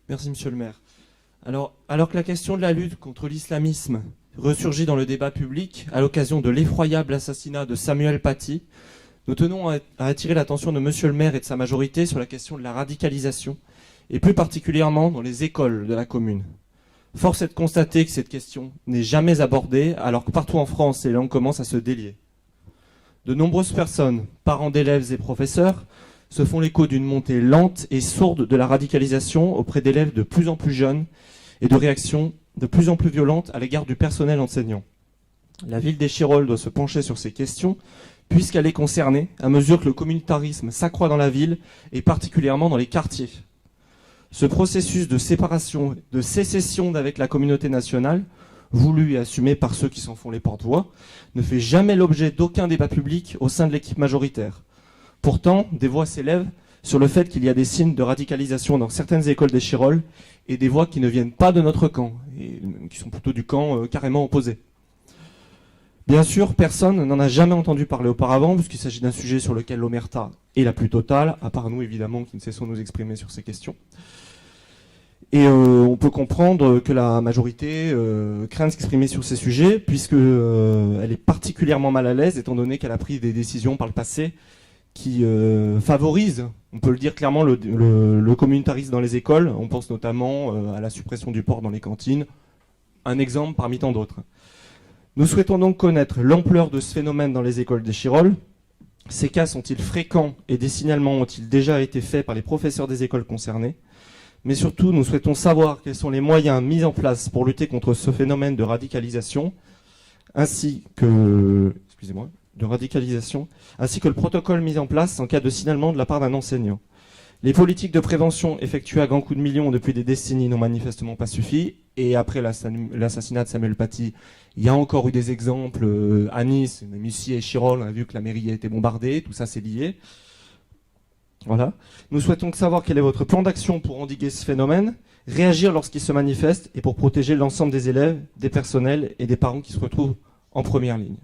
Merci, monsieur le maire. Alors que la question de la lutte contre l'islamisme ressurgit dans le débat public à l'occasion de l'effroyable assassinat de Samuel Paty, nous tenons à attirer l'attention de monsieur le maire et de sa majorité sur la question de la radicalisation, et plus particulièrement dans les écoles de la commune. Force est de constater que cette question n'est jamais abordée, alors que partout en France, les langues commencent à se délier. De nombreuses personnes, parents d'élèves et professeurs, se font l'écho d'une montée lente et sourde de la radicalisation auprès d'élèves de plus en plus jeunes et de réactions de plus en plus violentes à l'égard du personnel enseignant. La ville d'Échirolles doit se pencher sur ces questions, puisqu'elle est concernée à mesure que le communautarisme s'accroît dans la ville et particulièrement dans les quartiers. Ce processus de séparation, de sécession d'avec la communauté nationale, voulu et assumé par ceux qui s'en font les porte-voix, ne fait jamais l'objet d'aucun débat public au sein de l'équipe majoritaire. Pourtant, des voix s'élèvent sur le fait qu'il y a des signes de radicalisation dans certaines écoles d'Échirolles et des voix qui ne viennent pas de notre camp, et qui sont plutôt du camp carrément opposé. Bien sûr, personne n'en a jamais entendu parler auparavant, puisqu'il s'agit d'un sujet sur lequel l'omerta est la plus totale, à part nous évidemment qui ne cessons de nous exprimer sur ces questions. Et on peut comprendre que la majorité craint de s'exprimer sur ces sujets, puisqu'elle est particulièrement mal à l'aise, étant donné qu'elle a pris des décisions par le passé qui favorisent, on peut le dire clairement, le communautarisme dans les écoles. On pense notamment à la suppression du porc dans les cantines, un exemple parmi tant d'autres. Nous souhaitons donc connaître l'ampleur de ce phénomène dans les écoles d'Échirolles. Ces cas sont-ils fréquents et des signalements ont-ils déjà été faits par les professeurs des écoles concernées? Mais surtout, nous souhaitons savoir quels sont les moyens mis en place pour lutter contre ce phénomène de radicalisation, ainsi que le protocole mis en place en cas de signalement de la part d'un enseignant. Les politiques de prévention effectuées à grands coups de millions depuis des décennies n'ont manifestement pas suffi. Et après l'assassinat de Samuel Paty, il y a encore eu des exemples à Nice, même ici à Échirolles, on a vu que la mairie a été bombardée, tout ça c'est lié. Voilà. Nous souhaitons savoir quel est votre plan d'action pour endiguer ce phénomène, réagir lorsqu'il se manifeste et pour protéger l'ensemble des élèves, des personnels et des parents qui se retrouvent en première ligne.